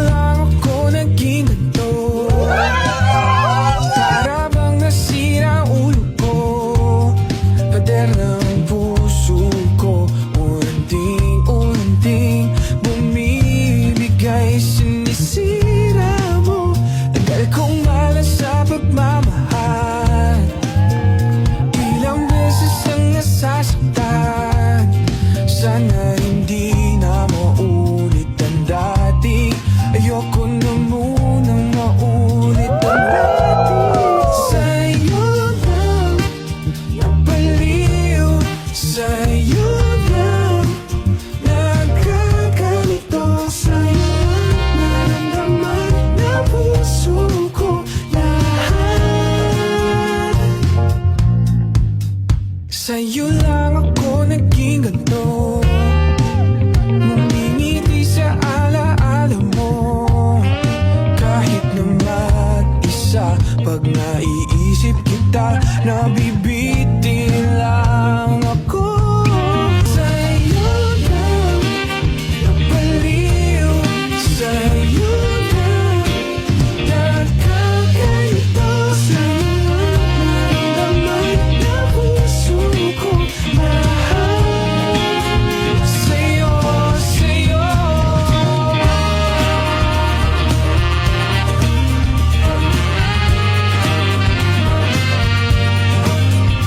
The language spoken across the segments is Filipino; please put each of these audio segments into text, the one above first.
lang ako naging ganito. Para bang nasira ulo ko, pader ng puso ko. Unting-unting bumibigay, sinisira mo. Tagal kong malas sa pagmamahal, ilang beses ang nasasaktan. Sana hindi na maulit ang dati. Ayoko na munang maulit ang dati. Sa'yo lang napaliw, sa'yo lang nagkaganito. Sa'yo naramdaman ng puso ko lahat. Sa'yo lang ako naging ganito, ngumingiti sa alaala mo. Kahit na mag-isa, pag naiisip kita, nabibitin lang ako. Sa'yo lang napaliw, sa'yo lang nagkaganito. Sa'yo naramdaman ng puso ko lahat. Sa'yo, sa'yo.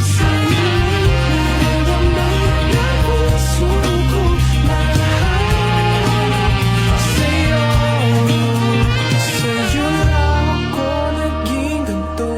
Sa'yo naramdaman ng puso ko lahat. Sa'yo, sa'yo lang ako naging ganito.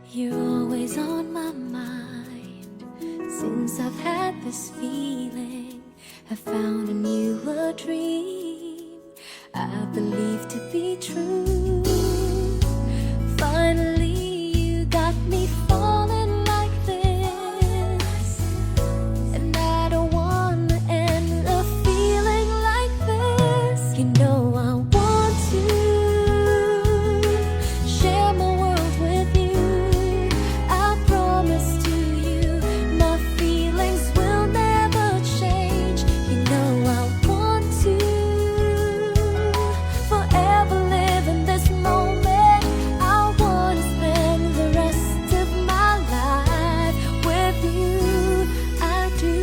You're always on my mind. Since I've had this feeling, I found in you a dream I believe to be true. Finally, you got me falling like this, and I don't wanna end a feeling like this. You know I want to share my world with you. I promise to you, my feelings will never change. You know I want to forever live in this moment. I wanna spend the rest of my life with you. I do.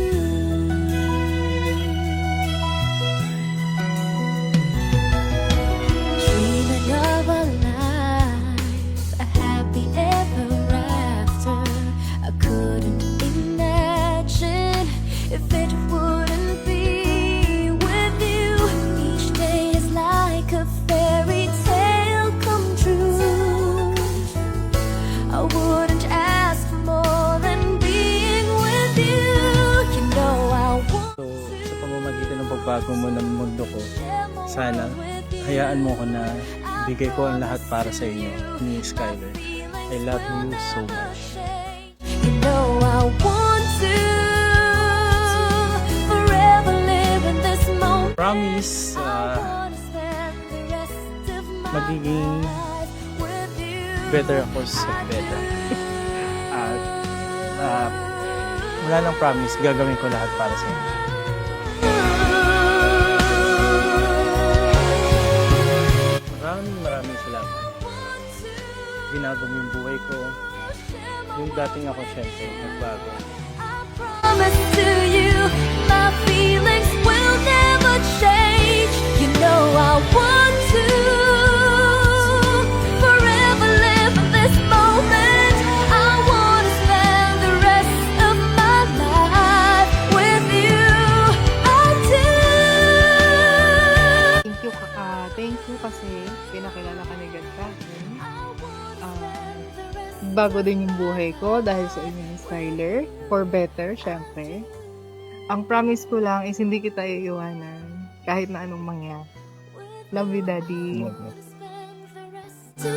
Dreaming of a life, a happy ever after. I couldn't imagine if it wouldn't be with you. Each day is like a fairy tale come true. I wouldn't ask for more than being with you. You know I want So, sa pamamagitan ng pagbago mo ng mundo ko, share my sana world with you. hayaan mo ko na bigay ko ang lahat para sa inyo ni Skyler. I love you so much. You know I want to forever live in this moment. Promise, I wanna spend the rest of my magiging life with you. better ako sa better. At wala nang promise, gagawin ko lahat para sa inyo. Maraming salamat. Binago mo yung buhay ko. Yung dating ako, syempre, nagbago. Promise to you, my feelings will never change. You know I want to forever live in this moment. I wanna spend the rest of my life with you. I do. Thank you kasi pinakilala ka ni God Captain. Bago din yung buhay ko dahil sa inyo ni Skyler. For better, syempre. Ang promise ko lang is hindi kita iiwanan kahit na anong mangyari. Love you, Daddy. Love you. To